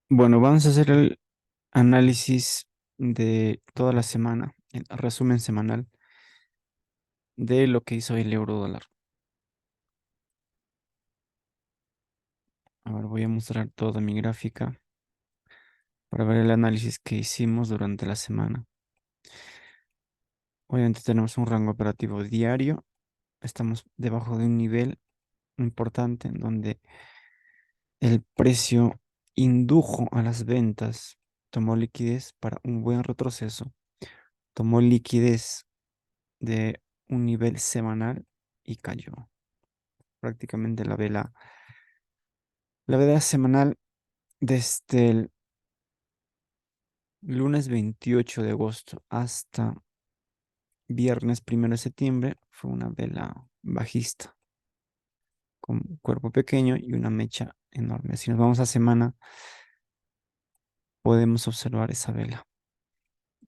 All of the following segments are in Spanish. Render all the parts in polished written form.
Bueno, vamos a hacer el análisis de toda la semana, el resumen semanal de lo que hizo el euro dólar. Ahora voy a mostrar toda mi gráfica para ver el análisis que hicimos durante la semana. Obviamente tenemos un rango operativo diario. Estamos debajo de un nivel importante en donde el precio indujo a las ventas, tomó liquidez para un buen retroceso, tomó liquidez de un nivel semanal y cayó. Prácticamente la vela semanal desde el lunes 28 de agosto hasta viernes 1 de septiembre fue una vela bajista con cuerpo pequeño y una mecha enorme. Si nos vamos a semana, podemos observar esa vela.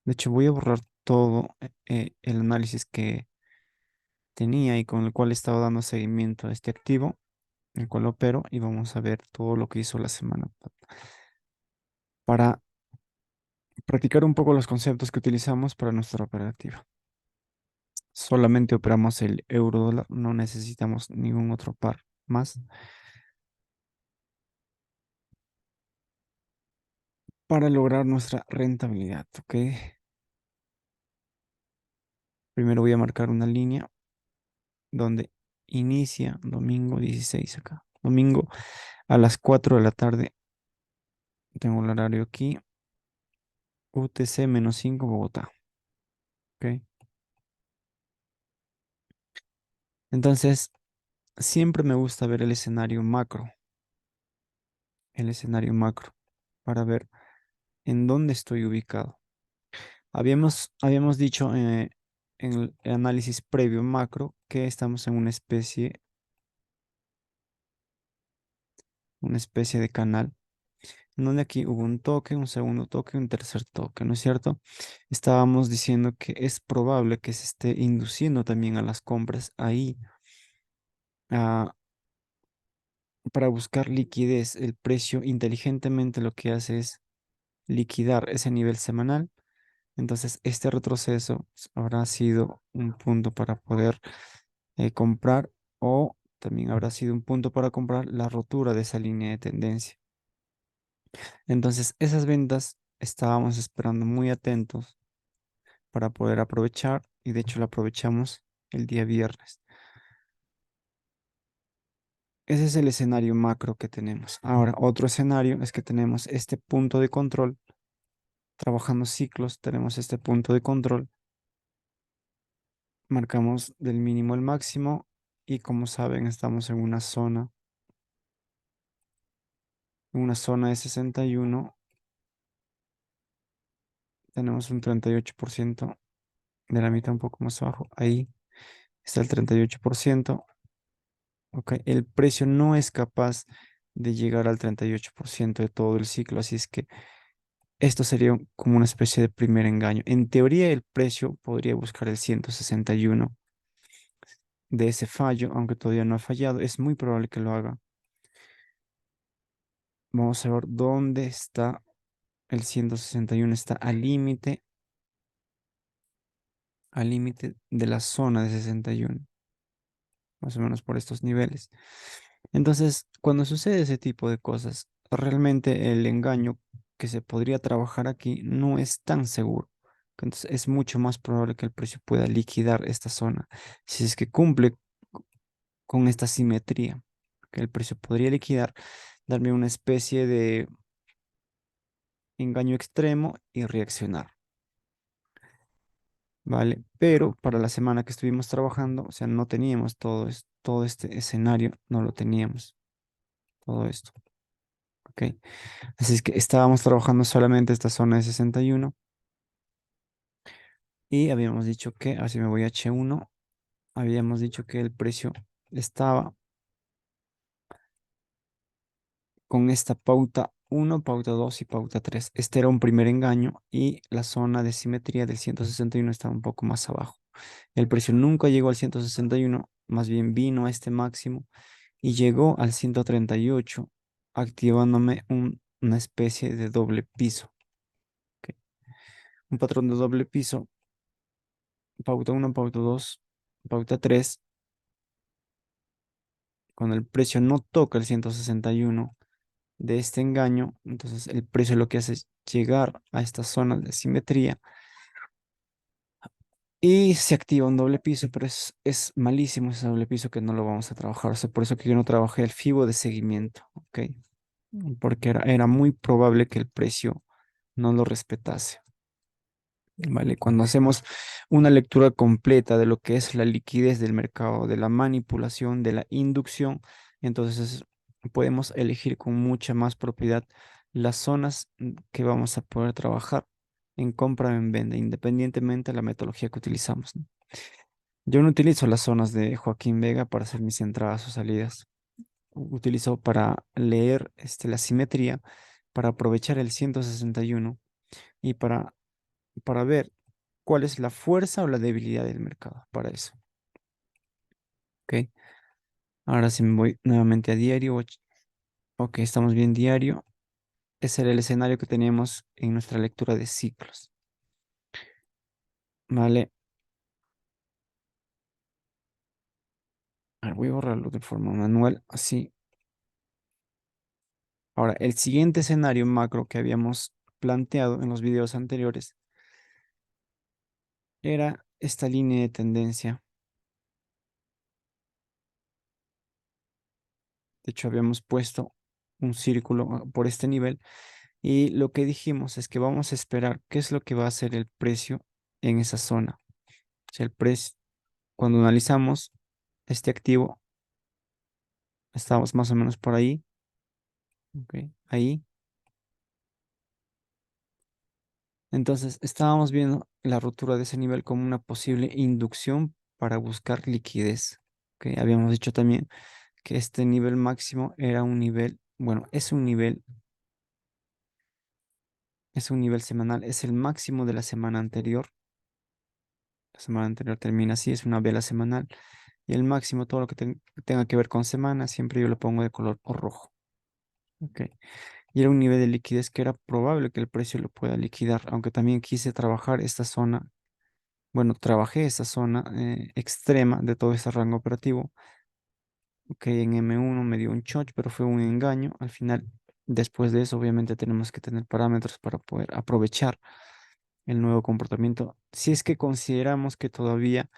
De hecho, voy a borrar todo el análisis que tenía y con el cual estaba dando seguimiento a este activo, el cual opero, y vamos a ver todo lo que hizo la semana para practicar un poco los conceptos que utilizamos para nuestra operativa. Solamente operamos el euro dólar, no necesitamos ningún otro par más para lograr nuestra rentabilidad, ¿ok? Primero voy a marcar una línea donde inicia domingo 16 acá. Domingo a las 4 de la tarde, tengo el horario aquí, UTC-5 Bogotá, ¿ok? Entonces, siempre me gusta ver el escenario macro, para ver en dónde estoy ubicado. Habíamos dicho en el análisis previo macro que estamos en una especie de canal, en donde aquí hubo un toque, un segundo toque, un tercer toque, ¿no es cierto? Estábamos diciendo que es probable que se esté induciendo también a las compras ahí, ah, para buscar liquidez. El precio inteligentemente lo que hace es liquidar ese nivel semanal. Entonces, este retroceso habrá sido un punto para poder comprar, o también habrá sido un punto para comprar la rotura de esa línea de tendencia. Entonces, esas ventas estábamos esperando muy atentos para poder aprovechar, y de hecho la aprovechamos el día viernes. Ese es el escenario macro que tenemos. Ahora, otro escenario es que tenemos este punto de control, trabajando ciclos, tenemos este punto de control, marcamos del mínimo al máximo, y como saben, estamos en una zona de 61. Tenemos un 38% de la mitad, un poco más abajo. Ahí está el 38%. Ok, el precio no es capaz de llegar al 38% de todo el ciclo, así es que esto sería como una especie de primer engaño. En teoría, el precio podría buscar el 161 de ese fallo, aunque todavía no ha fallado. Es muy probable que lo haga. Vamos a ver dónde está el 161. Está al límite de la zona de 61, más o menos por estos niveles. Entonces, cuando sucede ese tipo de cosas, realmente el engaño que se podría trabajar aquí no es tan seguro. Entonces, es mucho más probable que el precio pueda liquidar esta zona si es que cumple con esta simetría, que el precio podría liquidar, darme una especie de engaño extremo y reaccionar, ¿vale? Pero para la semana que estuvimos trabajando, o sea, no teníamos todo este escenario, no lo teníamos, todo esto, ¿ok? Así es que estábamos trabajando solamente esta zona de 61, y habíamos dicho que, así me voy a H1, habíamos dicho que el precio estaba con esta pauta 1, pauta 2 y pauta 3. Este era un primer engaño, y la zona de simetría del 161 estaba un poco más abajo. El precio nunca llegó al 161, más bien vino a este máximo y llegó al 138, activándome un una especie de doble piso. ¿Ok? Un patrón de doble piso, pauta uno, pauta 2, pauta 3. Cuando el precio no toca el 161 de este engaño, entonces el precio lo que hace es llegar a esta zona de simetría y se activa un doble piso, pero es malísimo ese doble piso que no lo vamos a trabajar. O sea, por eso que yo no trabajé el FIBO de seguimiento, ¿ok? Porque era muy probable que el precio no lo respetase. ¿Vale? Cuando hacemos una lectura completa de lo que es la liquidez del mercado, de la manipulación, de la inducción, entonces podemos elegir con mucha más propiedad las zonas que vamos a poder trabajar en compra o en venta, independientemente de la metodología que utilizamos, ¿no? Yo no utilizo las zonas de Joaquín Vega para hacer mis entradas o salidas. Utilizo para leer la simetría, para aprovechar el 161 y para ver cuál es la fuerza o la debilidad del mercado para eso. ¿Ok? Ahora si me voy nuevamente a diario. Ok, estamos bien diario. Ese era el escenario que teníamos en nuestra lectura de ciclos. Vale. A ver, voy a borrarlo de forma manual. Así. Ahora, el siguiente escenario macro que habíamos planteado en los videos anteriores era esta línea de tendencia. De hecho, habíamos puesto un círculo por este nivel. Y lo que dijimos es que vamos a esperar qué es lo que va a hacer el precio en esa zona. O sea, el precio, cuando analizamos este activo, estamos más o menos por ahí, ¿ok? Ahí. Entonces, estábamos viendo la ruptura de ese nivel como una posible inducción para buscar liquidez. ¿Ok? Habíamos dicho también que este nivel máximo era un nivel, bueno, es un nivel semanal, es el máximo de la semana anterior. La semana anterior termina así, es una vela semanal. Y el máximo, todo lo que tenga que ver con semana, siempre yo lo pongo de color rojo. ¿Ok? Y era un nivel de liquidez que era probable que el precio lo pueda liquidar, aunque también quise trabajar esta zona, bueno, trabajé esta zona extrema de todo este rango operativo. Ok, en M1 me dio un choch, pero fue un engaño. Al final, después de eso, obviamente tenemos que tener parámetros para poder aprovechar el nuevo comportamiento. Si es que consideramos que todavía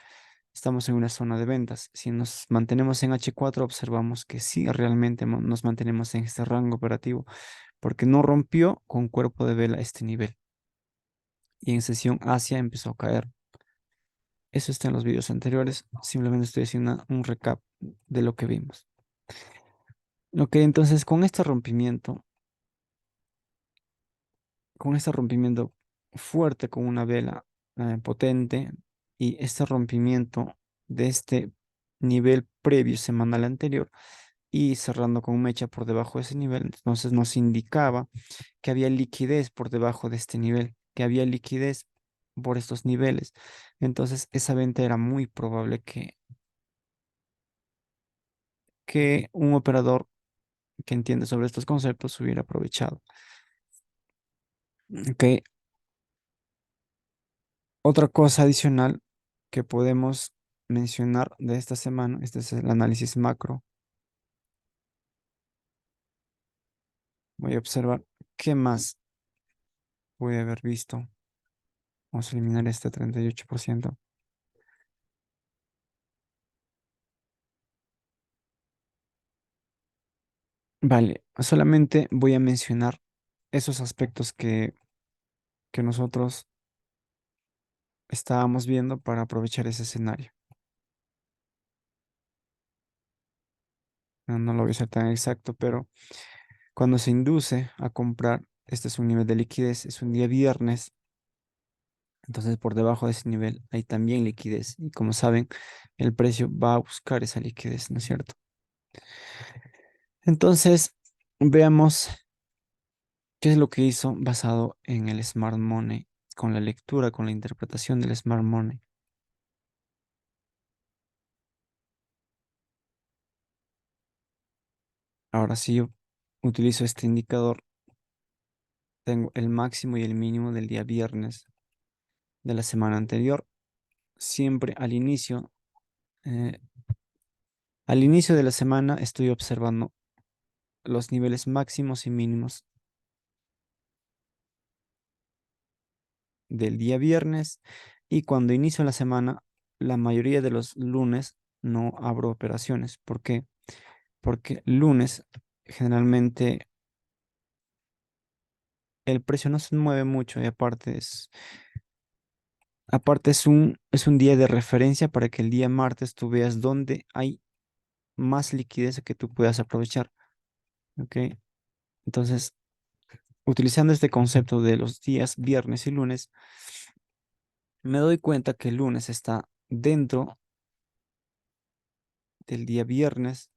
estamos en una zona de ventas. Si nos mantenemos en H4, observamos que sí, realmente nos mantenemos en este rango operativo, porque no rompió con cuerpo de vela este nivel. Y en sesión Asia empezó a caer. Eso está en los videos anteriores. Simplemente estoy haciendo un recap de lo que vimos. Ok, entonces con este rompimiento fuerte con una vela potente y este rompimiento de este nivel previo semanal anterior, y cerrando con mecha por debajo de ese nivel, entonces nos indicaba que había liquidez por debajo de este nivel, que había liquidez por estos niveles. Entonces, esa venta era muy probable que un operador que entiende sobre estos conceptos hubiera aprovechado. Ok, otra cosa adicional que podemos mencionar de esta semana, este es el análisis macro. Voy a observar qué más puede haber visto. Vamos a eliminar este 38%. Vale, solamente voy a mencionar esos aspectos que nosotros estábamos viendo para aprovechar ese escenario. No, no lo voy a ser tan exacto, pero cuando se induce a comprar, este es un nivel de liquidez, es un día viernes, entonces por debajo de ese nivel hay también liquidez. Y como saben, el precio va a buscar esa liquidez, ¿no es cierto? Entonces, veamos qué es lo que hizo basado en el Smart Money, con la lectura, con la interpretación del Smart Money. Ahora sí, yo utilizo este indicador tengo el máximo y el mínimo del día viernes de la semana anterior. Siempre eh, al inicio de la semana estoy observando los niveles máximos y mínimos del día viernes y cuando inicio la semana, la mayoría de los lunes no abro operaciones. ¿Por qué? Porque lunes generalmente el precio no se mueve mucho y aparte es un día de referencia para que el día martes tú veas dónde hay más liquidez que tú puedas aprovechar. ¿Ok? Entonces, utilizando este concepto de los días viernes y lunes, me doy cuenta que el lunes está dentro del día viernes.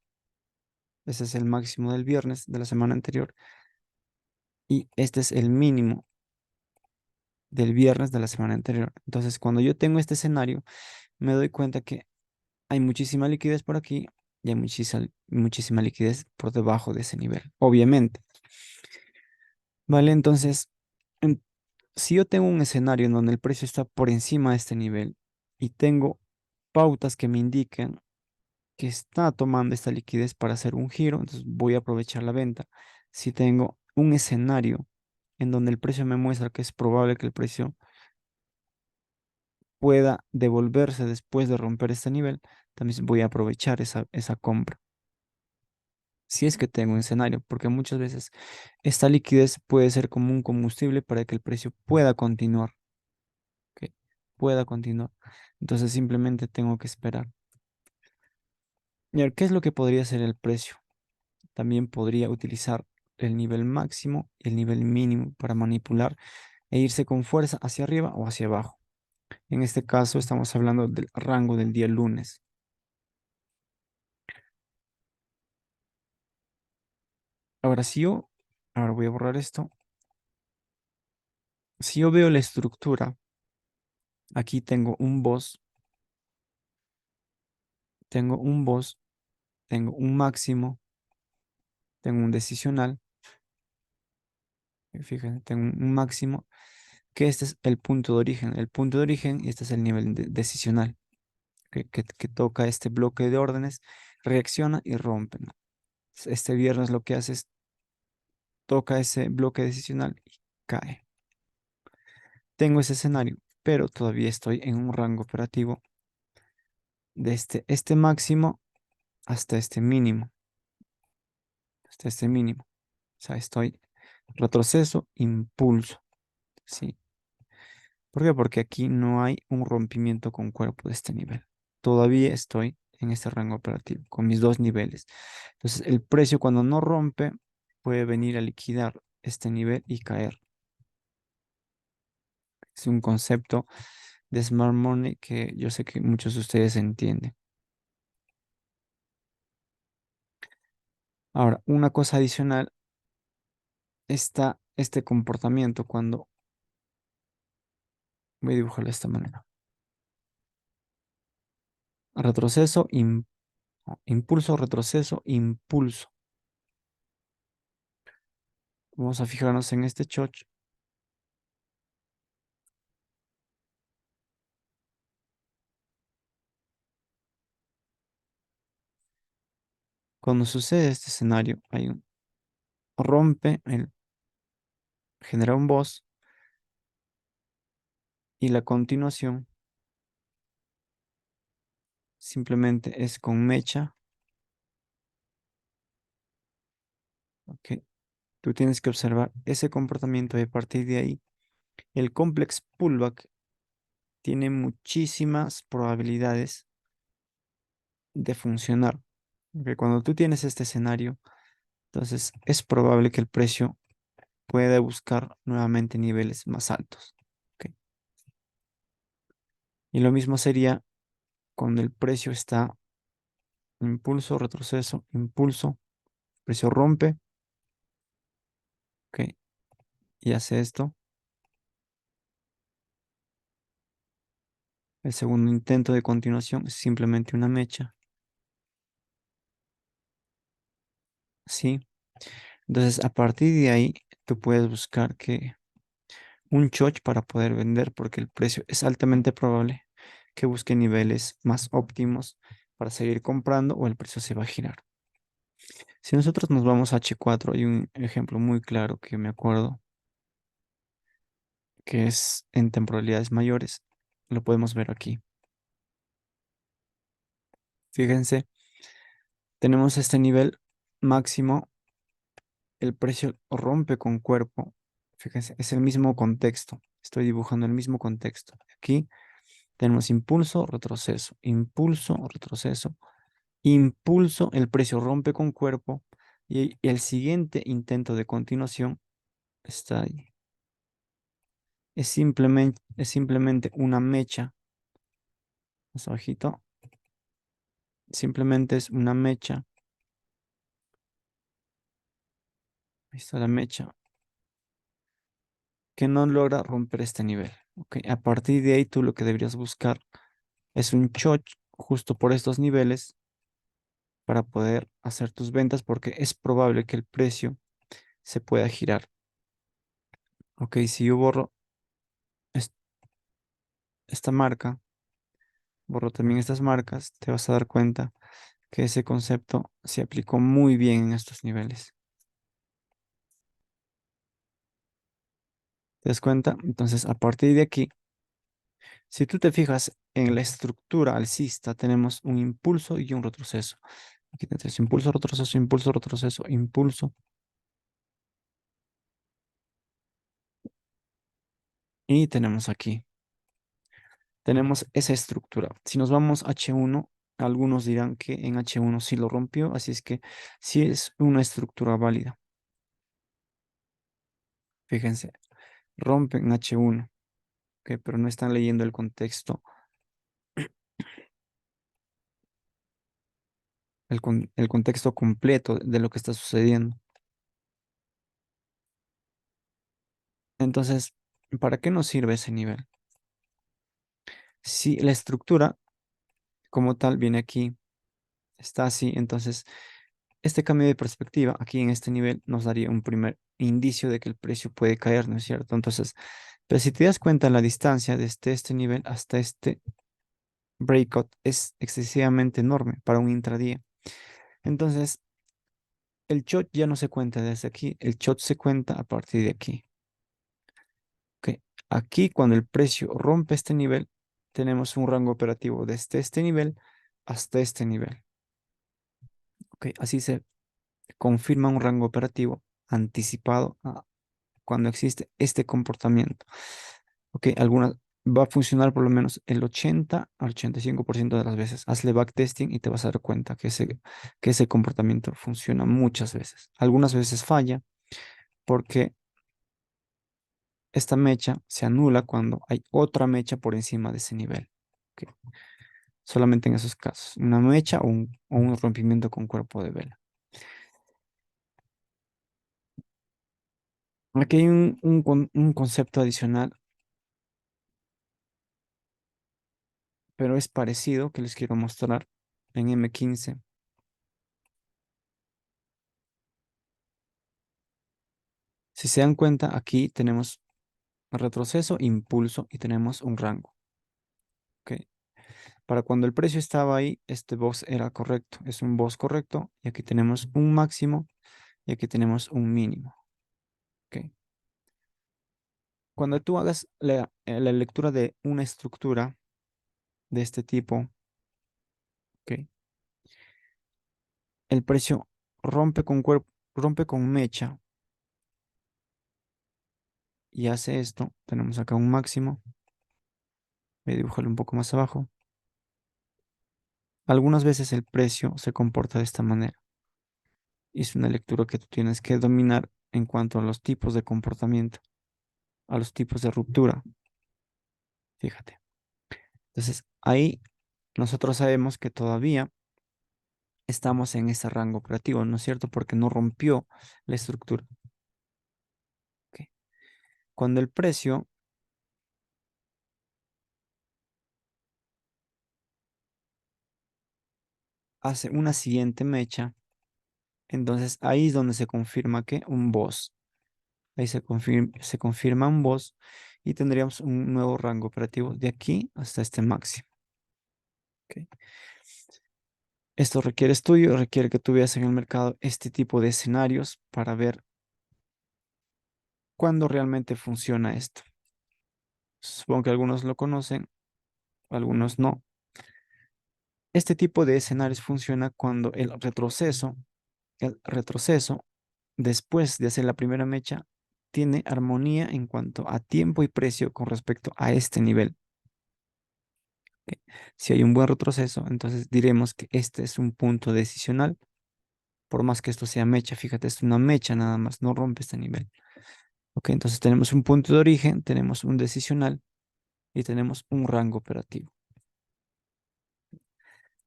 Ese es el máximo del viernes de la semana anterior. Y este es el mínimo del viernes de la semana anterior. Entonces, cuando yo tengo este escenario, me doy cuenta que hay muchísima liquidez por aquí y hay muchísima liquidez por debajo de ese nivel, obviamente. Vale, entonces, en- si yo tengo un escenario en donde el precio está por encima de este nivel y tengo pautas que me indiquen que está tomando esta liquidez para hacer un giro, entonces voy a aprovechar la venta. Si tengo un escenario en donde el precio me muestra que es probable que el precio pueda devolverse después de romper este nivel, también voy a aprovechar esa compra. Si es que tengo un escenario, porque muchas veces esta liquidez puede ser como un combustible para que el precio pueda continuar, que pueda continuar. Entonces simplemente tengo que esperar. Y ahora, ¿qué es lo que podría ser el precio? También podría utilizar el nivel máximo y el nivel mínimo para manipular e irse con fuerza hacia arriba o hacia abajo. En este caso estamos hablando del rango del día lunes. Ahora, ahora voy a borrar esto. Si yo veo la estructura, aquí tengo un boss, tengo un máximo, tengo un decisional. Fíjense, tengo un máximo, que este es el punto de origen. El punto de origen y este es el nivel decisional, que toca este bloque de órdenes, reacciona y rompe, ¿no? Este viernes lo que hace es toca ese bloque decisional y cae. Tengo ese escenario, pero todavía estoy en un rango operativo de este máximo hasta este mínimo, hasta este mínimo. O sea, estoy retroceso, impulso, ¿sí? ¿Por qué? Porque aquí no hay un rompimiento con cuerpo de este nivel. Todavía estoy en este rango operativo con mis dos niveles. Entonces, el precio cuando no rompe puede venir a liquidar este nivel y caer. Es un concepto de Smart Money que yo sé que muchos de ustedes entienden. Ahora, una cosa adicional está este comportamiento cuando voy a dibujarlo de esta manera. Retroceso, impulso, retroceso, impulso. Vamos a fijarnos en este choch. Cuando sucede este escenario, rompe, genera un boss y la continuación simplemente es con mecha. ¿Ok? Tú tienes que observar ese comportamiento y a partir de ahí, el complex pullback tiene muchísimas probabilidades de funcionar. Porque cuando tú tienes este escenario, entonces es probable que el precio pueda buscar nuevamente niveles más altos. ¿Ok? Y lo mismo sería cuando el precio está impulso, retroceso, impulso, precio rompe, ¿ok? Y hace esto. El segundo intento de continuación es simplemente una mecha, ¿sí? Entonces, a partir de ahí, tú puedes buscar que un choch para poder vender porque el precio es altamente probable que busque niveles más óptimos para seguir comprando o el precio se va a girar. Si nosotros nos vamos a H4, hay un ejemplo muy claro que me acuerdo que es en temporalidades mayores. Lo podemos ver aquí. Fíjense, tenemos este nivel máximo, el precio rompe con cuerpo. Fíjense, es el mismo contexto. Estoy dibujando el mismo contexto. Aquí tenemos impulso, retroceso, impulso, retroceso, impulso, el precio rompe con cuerpo y el siguiente intento de continuación está ahí. Es simplemente una mecha, más abajito, simplemente es una mecha. Ahí está la mecha que no logra romper este nivel. Ok, a partir de ahí tú lo que deberías buscar es un short justo por estos niveles para poder hacer tus ventas porque es probable que el precio se pueda girar. Ok, si yo borro es- esta marca, borro también estas marcas, te vas a dar cuenta que ese concepto se aplicó muy bien en estos niveles. ¿Te das cuenta? Entonces, a partir de aquí, si tú te fijas en la estructura alcista, tenemos un impulso y un retroceso. Aquí tienes impulso, retroceso, impulso, retroceso, impulso. Y tenemos aquí, tenemos esa estructura. Si nos vamos a H1, algunos dirán que en H1 sí lo rompió, así es que sí es una estructura válida. Fíjense, rompen H1, ok, pero no están leyendo el contexto, el contexto completo de lo que está sucediendo. Entonces, ¿para qué nos sirve ese nivel? Si la estructura como tal viene aquí, está así, entonces este cambio de perspectiva aquí en este nivel nos daría un primer indicio de que el precio puede caer, ¿no es cierto? Entonces, pero si te das cuenta, la distancia desde este nivel hasta este breakout es excesivamente enorme para un intradía. Entonces, el short ya no se cuenta desde aquí, el short se cuenta a partir de aquí. ¿Ok? Aquí, cuando el precio rompe este nivel, tenemos un rango operativo desde este nivel hasta este nivel. ¿Ok? Así se confirma un rango operativo anticipado cuando existe este comportamiento. Ok, algunas va a funcionar por lo menos el 80 al 85% de las veces. Hazle backtesting y te vas a dar cuenta que ese comportamiento funciona muchas veces. Algunas veces falla porque esta mecha se anula cuando hay otra mecha por encima de ese nivel. Ok, solamente en esos casos, una mecha o un rompimiento con cuerpo de vela. Aquí hay un concepto adicional, pero es parecido que les quiero mostrar en M15. Si se dan cuenta, aquí tenemos retroceso, impulso y tenemos un rango. ¿Ok? Para cuando el precio estaba ahí, este box era correcto. Es un box correcto y aquí tenemos un máximo y aquí tenemos un mínimo. ¿Ok? Cuando tú hagas la lectura de una estructura de este tipo, ¿ok? El precio rompe con cuerpo, rompe con mecha y hace esto. Tenemos acá un máximo. Voy a dibujarlo un poco más abajo. Algunas veces el precio se comporta de esta manera. Y es una lectura que tú tienes que dominar en cuanto a los tipos de comportamiento, a los tipos de ruptura. Fíjate. Entonces, ahí nosotros sabemos que todavía estamos en ese rango operativo, ¿no es cierto? Porque no rompió la estructura. Ok. Cuando el precio hace una siguiente mecha, entonces ahí es donde se confirma que un boss. Ahí se confirma un boss y tendríamos un nuevo rango operativo de aquí hasta este máximo. ¿Ok? Esto requiere estudio, requiere que tú veas en el mercado este tipo de escenarios para ver cuándo realmente funciona esto. Supongo que algunos lo conocen, algunos no. Este tipo de escenarios funciona cuando el retroceso, después de hacer la primera mecha, tiene armonía en cuanto a tiempo y precio con respecto a este nivel. ¿Ok? Si hay un buen retroceso, entonces diremos que este es un punto decisional, por más que esto sea mecha, fíjate, es una mecha nada más, no rompe este nivel. ¿Ok? Entonces tenemos un punto de origen, tenemos un decisional y tenemos un rango operativo.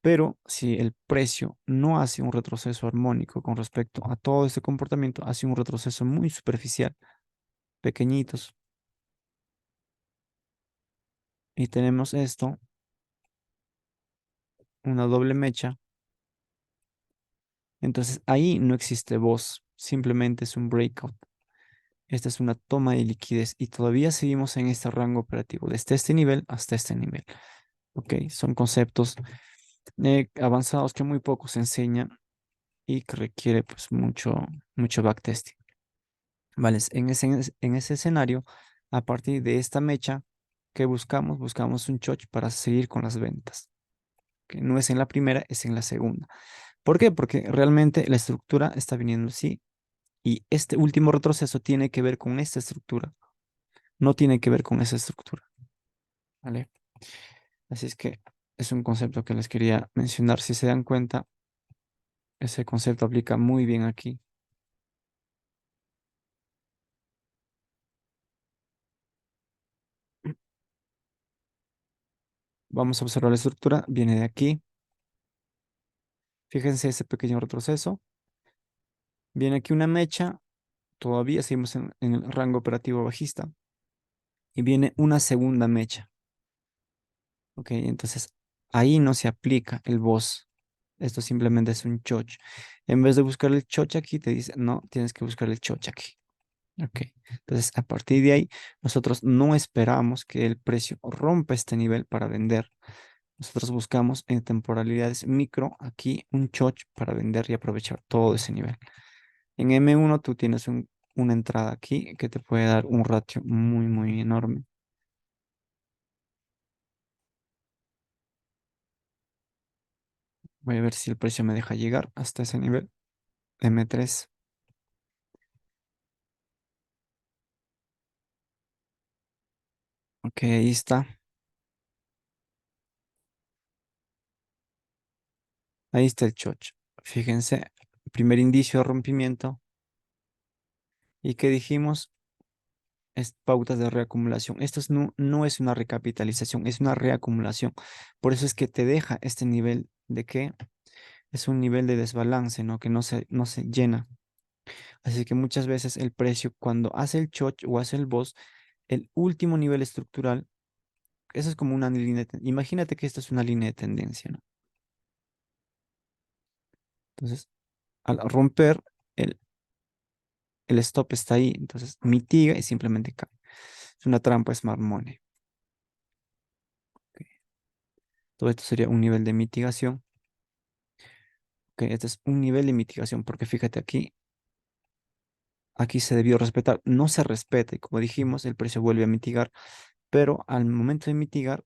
Pero si el precio no hace un retroceso armónico con respecto a todo este comportamiento, hace un retroceso muy superficial, pequeñitos, y tenemos esto, una doble mecha, entonces ahí no existe voz, simplemente es un breakout. Esta es una toma de liquidez y todavía seguimos en este rango operativo, desde este nivel hasta este nivel. Ok, son conceptos avanzados que muy poco se enseñan y que requiere pues mucho backtesting. Vale, en ese escenario, a partir de esta mecha que buscamos, buscamos un choch para seguir con las ventas, que no es en la primera, es en la segunda. ¿Por qué? Porque realmente la estructura está viniendo así y este último retroceso tiene que ver con esta estructura, no tiene que ver con esa estructura, ¿vale? Así es que es un concepto que les quería mencionar. Si se dan cuenta, ese concepto aplica muy bien aquí. Vamos a observar la estructura, viene de aquí. Fíjense ese pequeño retroceso. Viene aquí una mecha, todavía seguimos en el rango operativo bajista. Y viene una segunda mecha. Ok, entonces ahí no se aplica el boss. Esto simplemente es un choch. En vez de buscar el choch aquí, te dice, no, tienes que buscar el choch aquí. Ok, entonces a partir de ahí, nosotros no esperamos que el precio rompa este nivel para vender. Nosotros buscamos en temporalidades micro aquí un choch para vender y aprovechar todo ese nivel. En M1 tú tienes una entrada aquí que te puede dar un ratio muy enorme. Voy a ver si el precio me deja llegar hasta ese nivel. M3. Ok, ahí está. Ahí está el choch. Fíjense, primer indicio de rompimiento. ¿Y qué dijimos? Es pautas de reacumulación. Esto no es una recapitalización, es una reacumulación. Por eso es que te deja este nivel de que es un nivel de desbalance, ¿no? Que no se llena. Así que muchas veces el precio, cuando hace el choch o hace el boss, el último nivel estructural, eso es como una línea imagínate que esto es una línea de tendencia, ¿no? Entonces, al romper, el, el stop está ahí, entonces mitiga y simplemente cae. Es una trampa Smart Money. Ok. Todo esto sería un nivel de mitigación. Ok, este es un nivel de mitigación, porque fíjate aquí se debió respetar, no se respeta, y como dijimos, el precio vuelve a mitigar, pero al momento de mitigar,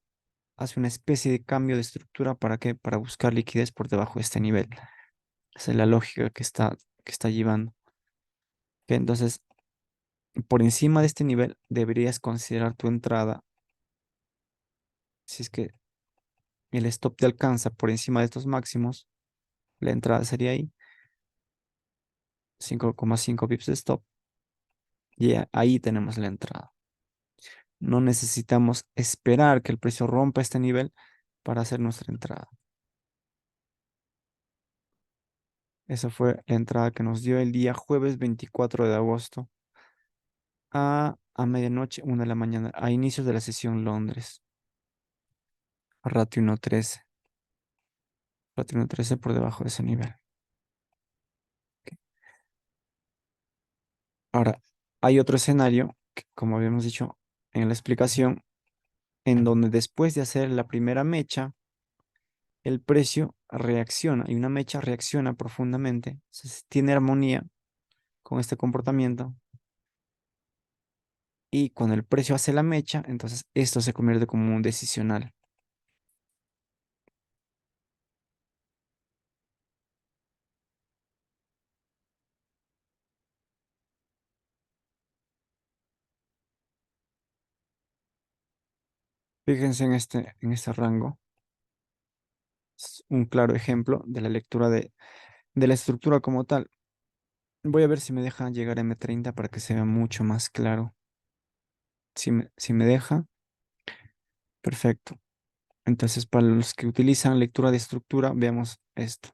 hace una especie de cambio de estructura. ¿Para qué? Para buscar liquidez por debajo de este nivel. Esa es la lógica que está llevando. Ok, entonces, por encima de este nivel, deberías considerar tu entrada. Si es que el stop te alcanza por encima de estos máximos, la entrada sería ahí, 5,5 pips de stop, y ahí tenemos la entrada. No necesitamos esperar que el precio rompa este nivel para hacer nuestra entrada. Esa fue la entrada que nos dio el día jueves 24 de agosto a medianoche, 1 de la mañana, a inicios de la sesión Londres, a ratio 1.13, ratio 1.13 por debajo de ese nivel. Ok. Ahora, Hay otro escenario, que, como habíamos dicho en la explicación, en donde después de hacer la primera mecha, el precio reacciona y una mecha reacciona profundamente. Entonces, tiene armonía con este comportamiento y cuando el precio hace la mecha, entonces esto se convierte como un decisional. Fíjense en este rango. Es un claro ejemplo de la lectura de la estructura como tal. Voy a ver si me deja llegar a M30 para que se vea mucho más claro. Si me deja, perfecto. Entonces, para los que utilizan lectura de estructura, veamos esto.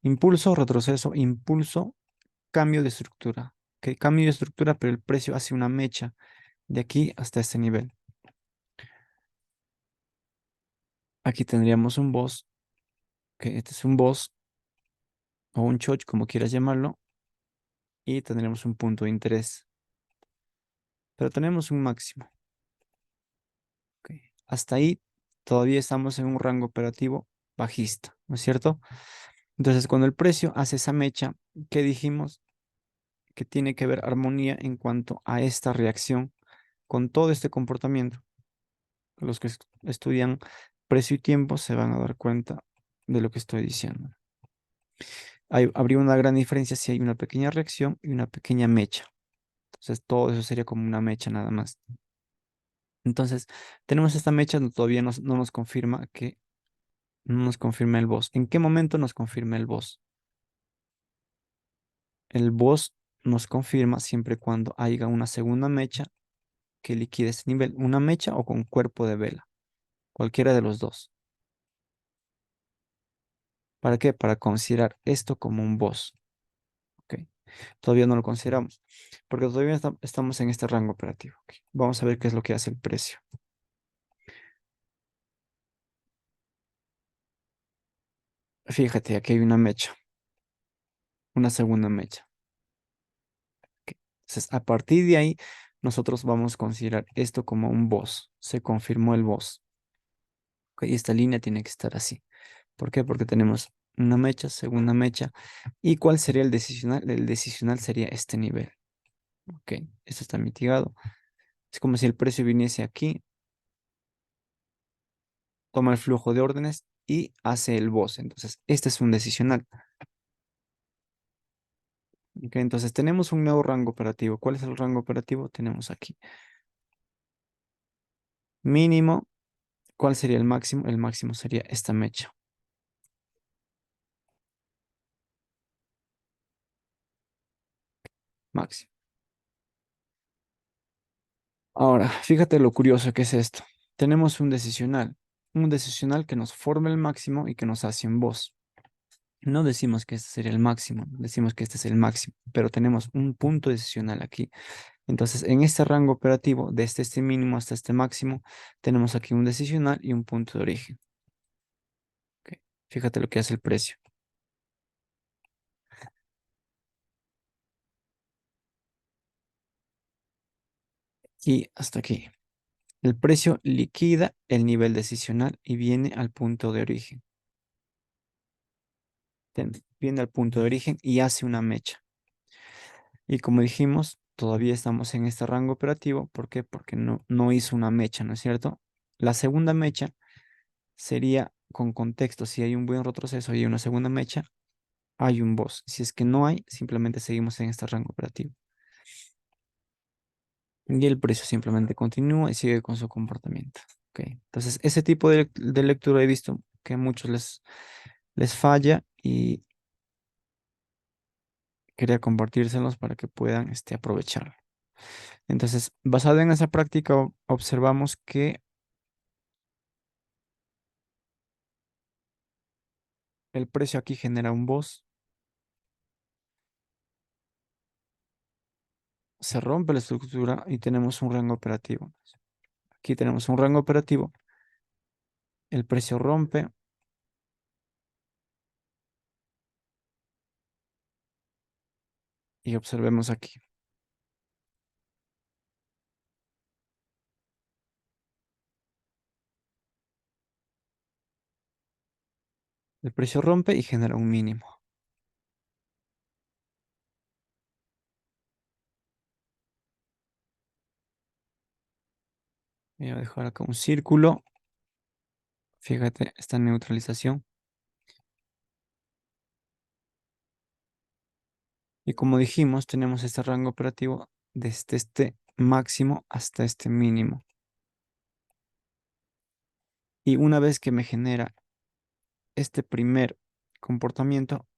Impulso, retroceso, impulso, cambio de estructura. ¿Ok? Cambio de estructura, pero el precio hace una mecha de aquí hasta este nivel. Aquí tendríamos un boss, que este es un boss o un choch, como quieras llamarlo, y tendremos un punto de interés. Pero tenemos un máximo. ¿Ok? Hasta ahí todavía estamos en un rango operativo bajista, ¿no es cierto? Entonces, cuando el precio hace esa mecha, ¿qué dijimos? Que tiene que haber armonía en cuanto a esta reacción con todo este comportamiento. Los que estudian precio y tiempo se van a dar cuenta de lo que estoy diciendo. Habría una gran diferencia si hay una pequeña reacción y una pequeña mecha. Entonces, todo eso sería como una mecha nada más. Entonces, tenemos esta mecha donde todavía no nos confirma que no nos confirma el boss. ¿En qué momento nos confirma el boss? El boss nos confirma siempre cuando haya una segunda mecha que liquide ese nivel, una mecha o con cuerpo de vela, cualquiera de los dos. ¿Para qué? Para considerar esto como un boss. ¿Ok? Todavía no lo consideramos, porque todavía estamos en este rango operativo. ¿Ok? Vamos a ver qué es lo que hace el precio. Fíjate, aquí hay una mecha, una segunda mecha. ¿Ok? Entonces, a partir de ahí, nosotros vamos a considerar esto como un boss. Se confirmó el boss. ¿Ok? Y esta línea tiene que estar así. ¿Por qué? Porque tenemos una mecha, segunda mecha. ¿Y cuál sería el decisional? El decisional sería este nivel. ¿Ok? Esto está mitigado. Es como si el precio viniese aquí, toma el flujo de órdenes y hace el boss. Entonces, este es un decisional. ¿Ok? Entonces, tenemos un nuevo rango operativo. ¿Cuál es el rango operativo? Tenemos aquí mínimo. ¿Cuál sería el máximo? El máximo sería esta mecha. Máximo. Ahora, fíjate lo curioso que es esto. Tenemos un decisional. Un decisional que nos forma el máximo y que nos hace un boss. No decimos que este sería el máximo, decimos que este es el máximo, pero tenemos un punto decisional aquí. Entonces, en este rango operativo, desde este mínimo hasta este máximo, tenemos aquí un decisional y un punto de origen. Ok. Fíjate lo que hace el precio. Y hasta aquí. El precio liquida el nivel decisional y viene al punto de origen. Viene al punto de origen y hace una mecha. Y como dijimos, todavía estamos en este rango operativo. ¿Por qué? Porque no hizo una mecha, ¿no es cierto? La segunda mecha sería con contexto. Si hay un buen retroceso y hay una segunda mecha, hay un boss. Si es que no hay, simplemente seguimos en este rango operativo. Y el precio simplemente continúa y sigue con su comportamiento. Ok. Entonces, ese tipo de lectura he visto que a muchos les falla y quería compartírselos para que puedan aprovecharlo. Entonces, basado en esa práctica, observamos que el precio aquí genera un boss, se rompe la estructura y tenemos un rango operativo. Aquí tenemos un rango operativo, el precio rompe y observemos aquí. El precio rompe y genera un mínimo. Voy a dejar acá un círculo. Fíjate, esta neutralización. Y como dijimos, tenemos este rango operativo desde este máximo hasta este mínimo. Y una vez que me genera este primer comportamiento,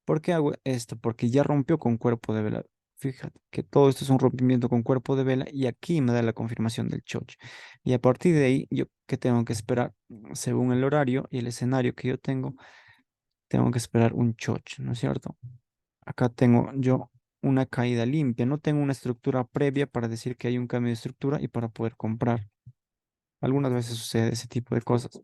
¿por qué hago esto? Porque ya rompió con cuerpo de vela. Fíjate que todo esto es un rompimiento con cuerpo de vela y aquí me da la confirmación del choque. Y a partir de ahí, yo que tengo que esperar, según el horario y el escenario que yo tengo que esperar un choque, ¿no es cierto? Acá tengo yo una caída limpia, no tengo una estructura previa para decir que hay un cambio de estructura y para poder comprar. Algunas veces sucede ese tipo de cosas.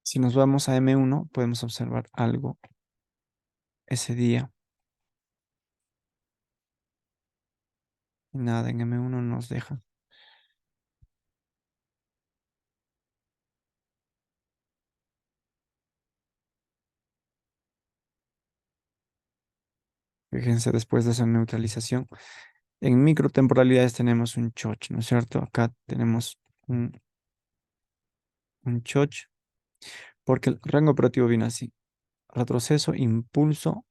Si nos vamos a M1, podemos observar algo ese día. Y nada, en M1 nos deja. Fíjense, después de esa neutralización, en microtemporalidades tenemos un choch, ¿no es cierto? Acá tenemos un choch, porque el rango operativo viene así: retroceso, impulso,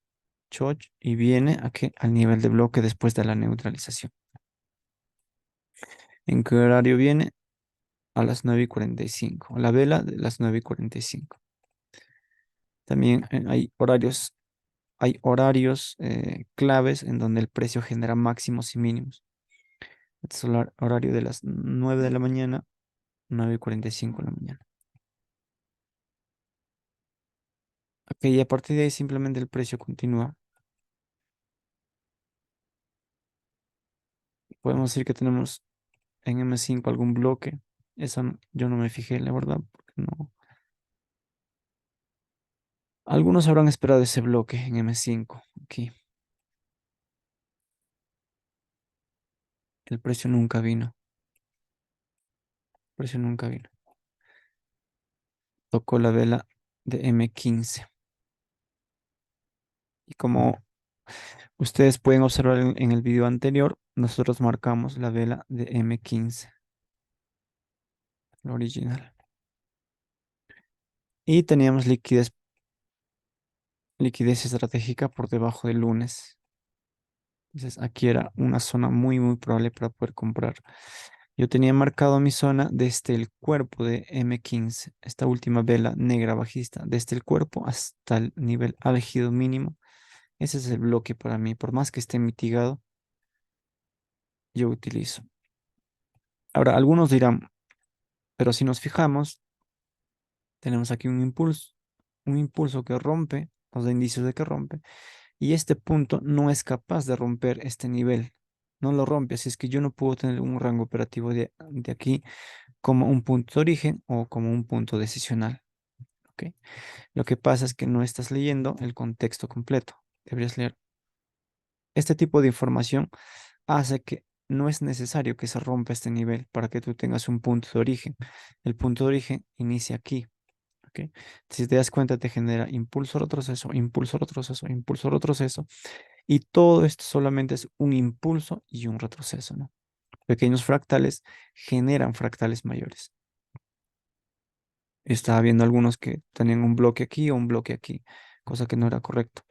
choch, y viene aquí al nivel de bloque después de la neutralización. ¿En qué horario viene? A las 9:45, la vela de las 9:45. También hay horarios claves en donde el precio genera máximos y mínimos. Este es el horario de las 9 de la mañana, 9:45 de la mañana. Ok, y a partir de ahí simplemente el precio continúa. Podemos decir que tenemos en M5 algún bloque. Eso yo no me fijé, la verdad, porque no. Algunos habrán esperado ese bloque en M5. Aquí el precio nunca vino. El precio nunca vino. Tocó la vela de M15. Y como ustedes pueden observar en el video anterior, nosotros marcamos la vela de M15, la original. Y teníamos liquidez estratégica por debajo del lunes. Entonces aquí era una zona muy, muy probable para poder comprar. Yo tenía marcado mi zona desde el cuerpo de M15, esta última vela negra bajista, desde el cuerpo hasta el nivel álgido mínimo. Ese es el bloque para mí. Por más que esté mitigado, yo utilizo. Ahora, algunos dirán, pero si nos fijamos, tenemos aquí un impulso que rompe, nos da indicios de que rompe, y este punto no es capaz de romper este nivel. No lo rompe, así es que yo no puedo tener un rango operativo de aquí como un punto de origen o como un punto decisional. ¿Ok? Lo que pasa es que no estás leyendo el contexto completo. Deberías leer. Este tipo de información hace que no es necesario que se rompa este nivel para que tú tengas un punto de origen. El punto de origen inicia aquí. ¿Ok? Si te das cuenta, te genera impulso, retroceso, impulso, retroceso, impulso, retroceso. Y todo esto solamente es un impulso y un retroceso, ¿no? Pequeños fractales generan fractales mayores. Estaba viendo algunos que tenían un bloque aquí o un bloque aquí, cosa que no era correcto.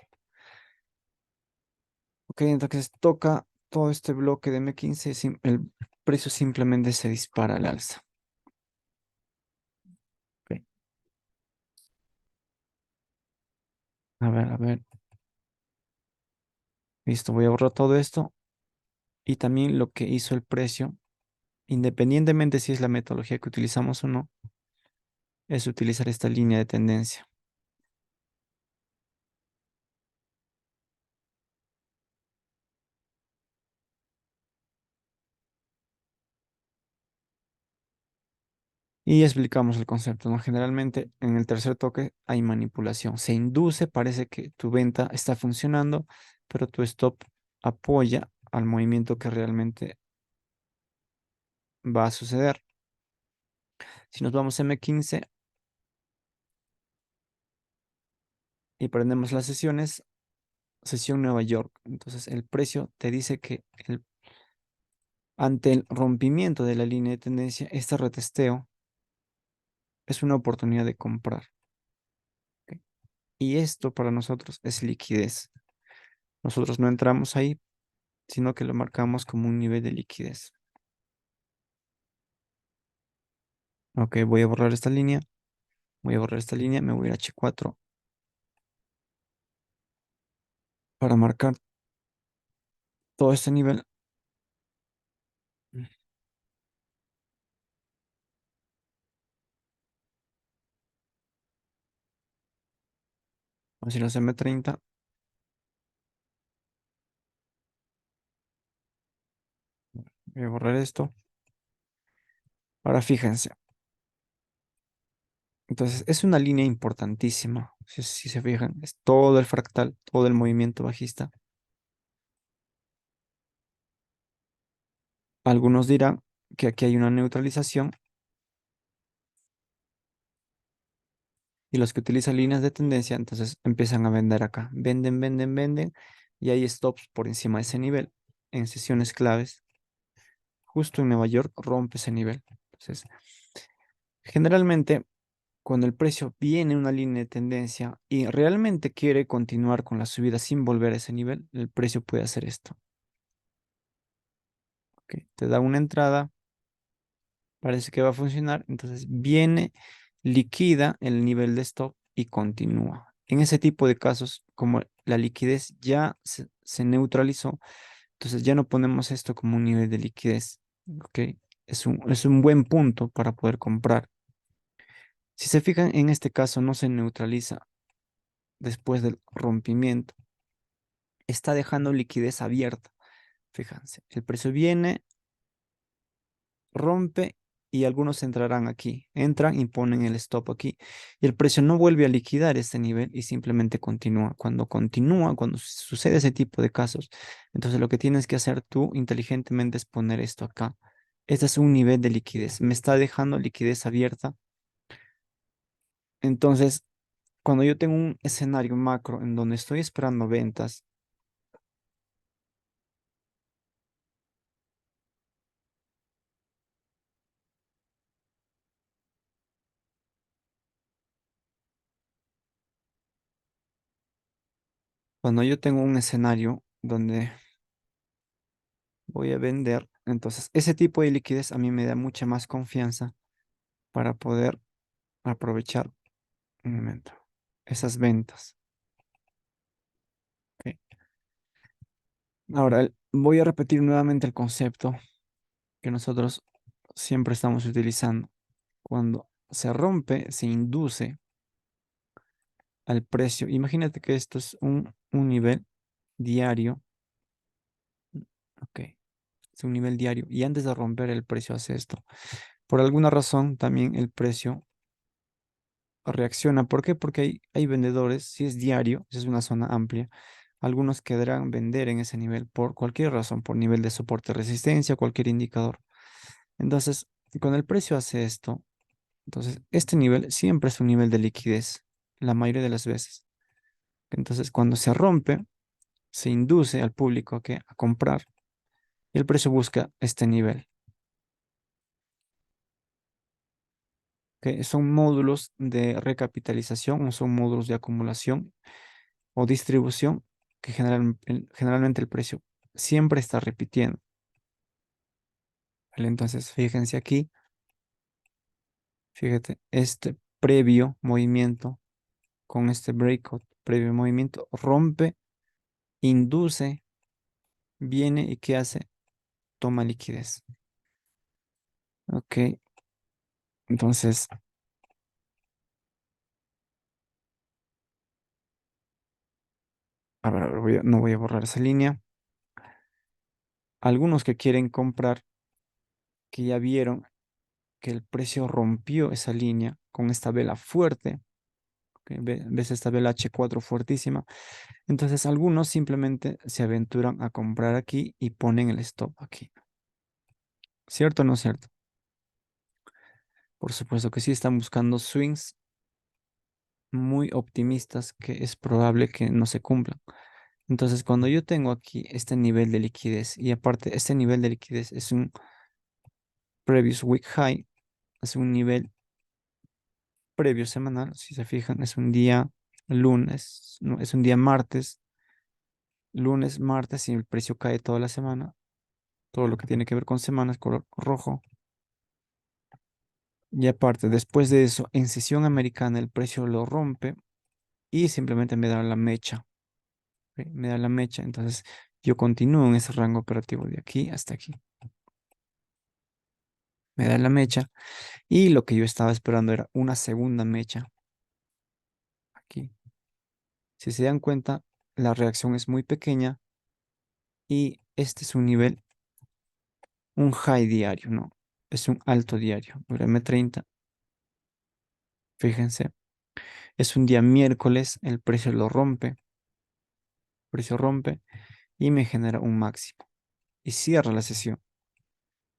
Ok, entonces toca todo este bloque de M15, el precio simplemente se dispara al alza. Ok, a ver, listo, voy a borrar todo esto y también lo que hizo el precio, independientemente si es la metodología que utilizamos o no, es utilizar esta línea de tendencia. Y explicamos el concepto, ¿no? Generalmente en el tercer toque hay manipulación. Se induce, parece que tu venta está funcionando, pero tu stop apoya al movimiento que realmente va a suceder. Si nos vamos a M15 y prendemos las sesiones, sesión Nueva York, entonces el precio te dice que ante el rompimiento de la línea de tendencia, este retesteo es una oportunidad de comprar. ¿Ok? Y esto para nosotros es liquidez. Nosotros no entramos ahí, sino que lo marcamos como un nivel de liquidez. Ok, voy a borrar esta línea. Voy a borrar esta línea, me voy a ir a H4 para marcar todo este nivel. Vamos a ir a M30. Voy a borrar esto. Ahora fíjense. Entonces, es una línea importantísima. Si se fijan, es todo el fractal, todo el movimiento bajista. Algunos dirán que aquí hay una neutralización y los que utilizan líneas de tendencia, entonces empiezan a vender acá. Venden, venden, venden y hay stops por encima de ese nivel en sesiones claves. Justo en Nueva York rompe ese nivel. Entonces, generalmente, cuando el precio viene en una línea de tendencia y realmente quiere continuar con la subida sin volver a ese nivel, el precio puede hacer esto. ¿Ok? Te da una entrada, parece que va a funcionar, entonces viene, liquida el nivel de stop y continúa. En ese tipo de casos, como la liquidez ya se neutralizó, entonces ya no ponemos esto como un nivel de liquidez. ¿Ok? Es un buen punto para poder comprar. Si se fijan, en este caso no se neutraliza después del rompimiento. Está dejando liquidez abierta. Fíjense, el precio viene, rompe y algunos entrarán aquí. Entran y ponen el stop aquí. Y el precio no vuelve a liquidar este nivel y simplemente continúa. Cuando sucede ese tipo de casos, entonces lo que tienes que hacer tú inteligentemente es poner esto acá. Este es un nivel de liquidez. Me está dejando liquidez abierta. Entonces, cuando yo tengo un escenario macro en donde estoy esperando ventas, cuando yo tengo un escenario donde voy a vender, entonces ese tipo de liquidez a mí me da mucha más confianza para poder aprovechar un momento esas ventas. ¿Ok? Ahora, voy a repetir nuevamente el concepto que nosotros siempre estamos utilizando. Cuando se rompe, se induce al precio. Imagínate que esto es un nivel diario. Ok, es un nivel diario. Y antes de romper, el precio hace esto. Por alguna razón, también el precio reacciona. ¿Por qué? Porque hay vendedores, si es diario, si es una zona amplia, algunos querrán vender en ese nivel por cualquier razón, por nivel de soporte, resistencia, cualquier indicador. Entonces, cuando el precio hace esto, entonces este nivel siempre es un nivel de liquidez, la mayoría de las veces. Entonces, cuando se rompe, se induce al público a comprar y el precio busca este nivel, que son módulos de recapitalización o son módulos de acumulación o distribución que generalmente el precio siempre está repitiendo. ¿Vale? Entonces, fíjense aquí, fíjate, este previo movimiento con este breakout, previo movimiento, rompe, induce, viene y ¿qué hace? Toma liquidez. Ok, entonces, a ver, no voy a borrar esa línea. Algunos que quieren comprar, que ya vieron que el precio rompió esa línea con esta vela fuerte, ¿ves esta vela H4 fuertísima? Entonces algunos simplemente se aventuran a comprar aquí y ponen el stop aquí. ¿Cierto o no cierto? Por supuesto que sí, están buscando swings muy optimistas que es probable que no se cumplan. Entonces, cuando yo tengo aquí este nivel de liquidez y aparte este nivel de liquidez es un previous week high, es un nivel previo semanal, si se fijan, es un día lunes, no, es un día martes, lunes, martes y el precio cae toda la semana, todo lo que tiene que ver con semanas, color rojo. Y aparte, después de eso, en sesión americana el precio lo rompe y simplemente me da la mecha. ¿Ok? Me da la mecha. Entonces, yo continúo en ese rango operativo de aquí hasta aquí. Me da la mecha y lo que yo estaba esperando era una segunda mecha aquí. Si se dan cuenta, la reacción es muy pequeña y este es un nivel, un high diario, ¿no? Es un alto diario. Mira, M30, fíjense, es un día miércoles, el precio rompe y me genera un máximo y cierra la sesión.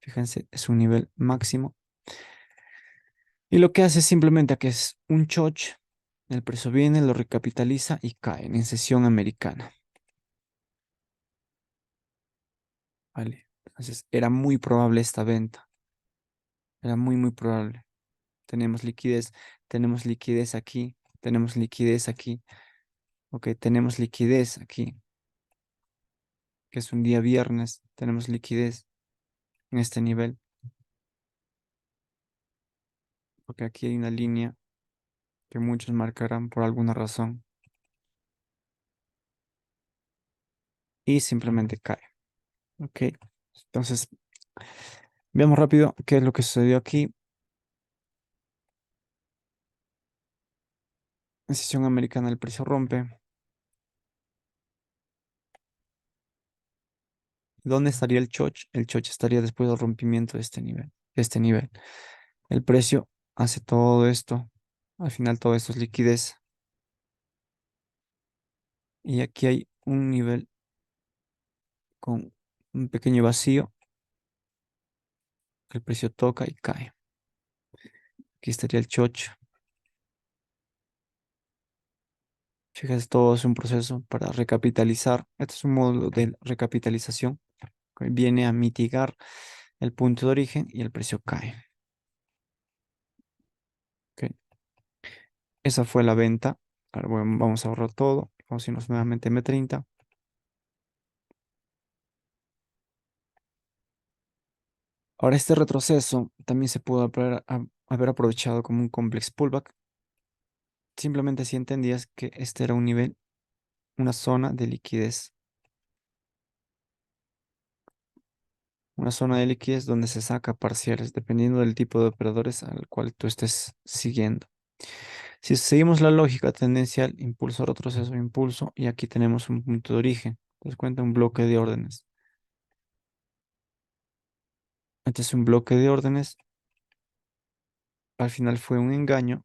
Fíjense, es un nivel máximo. Y lo que hace es simplemente que es un choch, el precio viene, lo recapitaliza y cae en sesión americana. ¿Vale? Entonces, era muy probable esta venta. Era muy, muy probable. Tenemos liquidez aquí, tenemos liquidez aquí. Ok, tenemos liquidez aquí, que es un día viernes. Tenemos liquidez en este nivel, porque aquí hay una línea que muchos marcarán por alguna razón y simplemente cae. Ok, entonces veamos rápido qué es lo que sucedió aquí. En sesión americana el precio rompe. ¿Dónde estaría el choch? El choch estaría después del rompimiento de este nivel, de este nivel. El precio hace todo esto. Al final todo esto es liquidez. Y aquí hay un nivel con un pequeño vacío. El precio toca y cae. Aquí estaría el choch. Fíjate, todo es un proceso para recapitalizar. Este es un módulo de recapitalización que viene a mitigar el punto de origen y el precio cae. Ok, esa fue la venta. Ahora vamos a ahorrar todo. Vamos a irnos nuevamente a M30. Ahora, este retroceso también se pudo haber aprovechado como un complex pullback. Simplemente si entendías que este era un nivel, una zona de liquidez. Una zona de liquidez donde se saca parciales, dependiendo del tipo de operadores al cual tú estés siguiendo. Si seguimos la lógica tendencial, impulso, retroceso, impulso, y aquí tenemos un punto de origen. ¿Te das cuenta? Un bloque de órdenes. Este es un bloque de órdenes. Al final fue un engaño.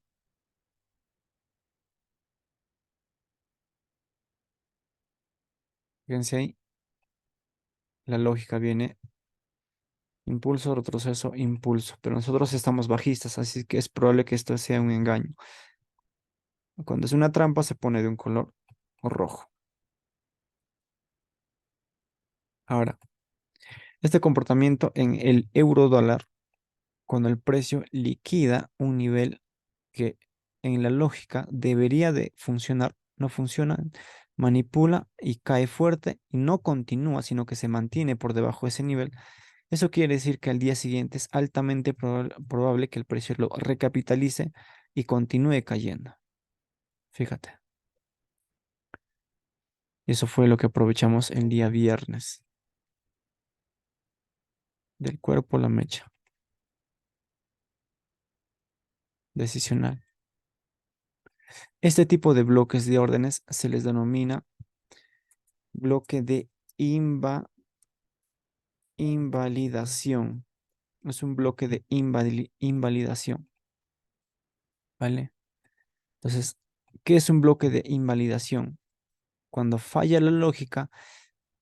Fíjense ahí, la lógica viene impulso, retroceso, impulso. Pero nosotros estamos bajistas, así que es probable que esto sea un engaño. Cuando es una trampa se pone de un color rojo. Ahora, este comportamiento en el euro dólar, cuando el precio liquida un nivel que en la lógica debería de funcionar, no funciona, manipula y cae fuerte y no continúa, sino que se mantiene por debajo de ese nivel. Eso quiere decir que al día siguiente es altamente probable que el precio lo recapitalice y continúe cayendo. Fíjate, eso fue lo que aprovechamos el día viernes. Del cuerpo a la mecha decisional. Este tipo de bloques de órdenes se les denomina bloque de invalidación. Es un bloque de invalidación, ¿vale? Entonces, ¿qué es un bloque de invalidación? Cuando falla la lógica,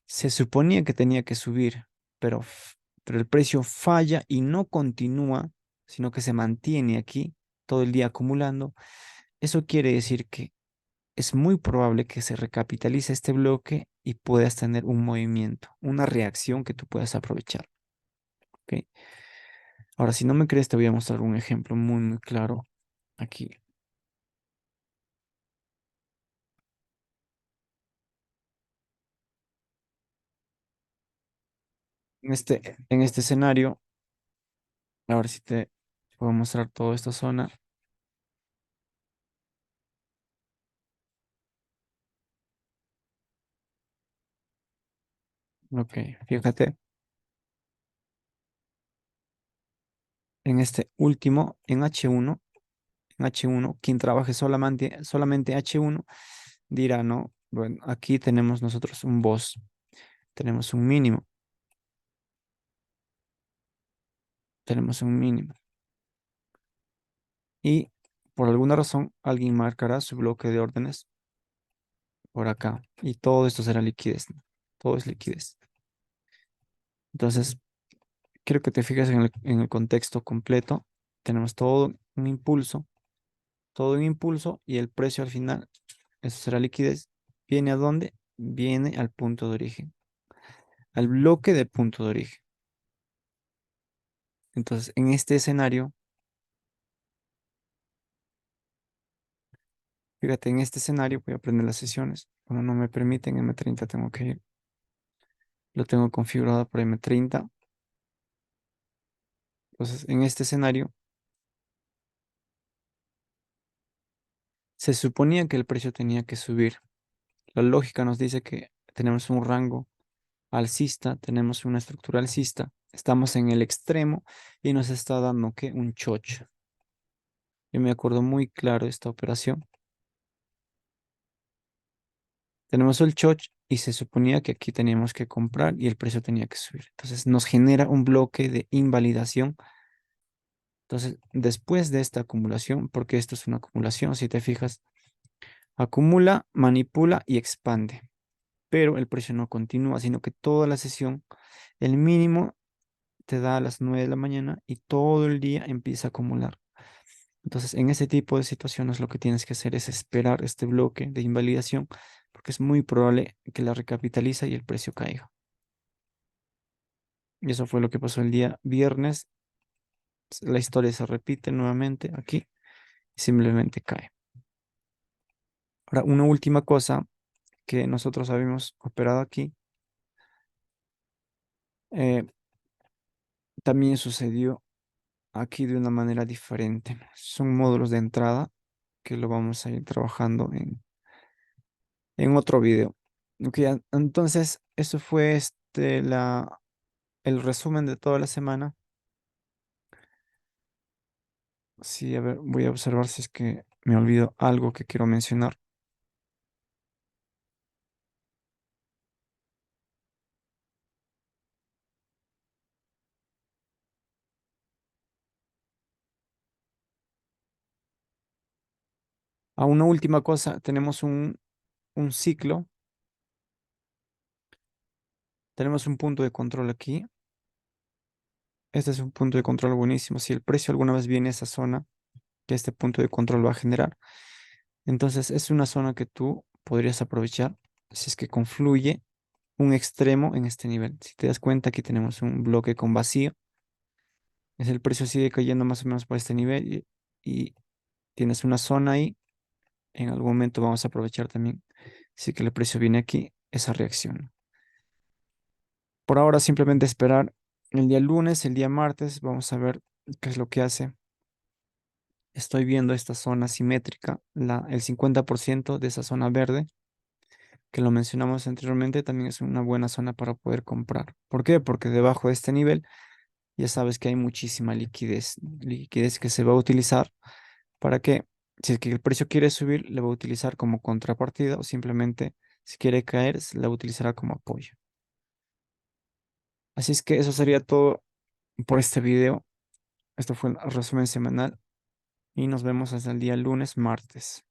se suponía que tenía que subir, pero, pero el precio falla y no continúa sino que se mantiene aquí todo el día acumulando, eso quiere decir que es muy probable que se recapitalice este bloque y puedas tener un movimiento, una reacción que tú puedas aprovechar. ¿Ok? Ahora, si no me crees, te voy a mostrar un ejemplo muy, muy claro aquí. En este escenario, ahora sí te puedo mostrar toda esta zona. Ok, fíjate, en este último, en H1, quien trabaje solamente H1 dirá, no, bueno, aquí tenemos nosotros un boss, tenemos un mínimo, tenemos un mínimo. Y por alguna razón, alguien marcará su bloque de órdenes por acá. Y todo esto será liquidez, ¿no? Todo es liquidez. Entonces, quiero que te fijes en el contexto completo. Tenemos todo un impulso y el precio al final, eso será liquidez. ¿Viene a dónde? Viene al punto de origen, al bloque de punto de origen. Entonces, en este escenario, fíjate, en este escenario voy a prender las sesiones. Bueno, no me permiten M30, tengo que ir. Lo tengo configurado por M30. Entonces, en este escenario, se suponía que el precio tenía que subir. La lógica nos dice que tenemos un rango alcista, tenemos una estructura alcista, estamos en el extremo y nos está dando que un chocho. Yo me acuerdo muy claro de esta operación. Tenemos el choch y se suponía que aquí teníamos que comprar y el precio tenía que subir. Entonces nos genera un bloque de invalidación. Entonces, después de esta acumulación, porque esto es una acumulación, si te fijas, acumula, manipula y expande, pero el precio no continúa, sino que toda la sesión, el mínimo te da a las 9 de la mañana y todo el día empieza a acumular. Entonces, en ese tipo de situaciones lo que tienes que hacer es esperar este bloque de invalidación, porque es muy probable que la recapitaliza y el precio caiga. Y eso fue lo que pasó el día viernes. La historia se repite nuevamente aquí y simplemente cae. Ahora, una última cosa que nosotros habíamos operado aquí, eh, también sucedió aquí de una manera diferente. Son módulos de entrada que lo vamos a ir trabajando en otro video. Ok, entonces, eso fue el resumen de toda la semana. Sí, a ver, voy a observar si es que me olvido algo que quiero mencionar. A una última cosa, tenemos un ciclo, tenemos un punto de control aquí. Este es un punto de control buenísimo. Si el precio alguna vez viene a esa zona, que este punto de control va a generar, entonces es una zona que tú podrías aprovechar si es que confluye un extremo en este nivel. Si te das cuenta, aquí tenemos un bloque con vacío. Es el precio sigue cayendo más o menos por este nivel y tienes una zona ahí. En algún momento vamos a aprovechar también, si que el precio viene aquí, esa reacción. Por ahora simplemente esperar el día lunes, el día martes, vamos a ver qué es lo que hace. Estoy viendo esta zona simétrica, el 50% de esa zona verde, que lo mencionamos anteriormente, también es una buena zona para poder comprar. ¿Por qué? Porque debajo de este nivel ya sabes que hay muchísima liquidez, liquidez que se va a utilizar para que, si es que el precio quiere subir, le va a utilizar como contrapartida o simplemente si quiere caer, la utilizará como apoyo. Así es que eso sería todo por este video. Esto fue el resumen semanal y nos vemos hasta el día lunes, martes.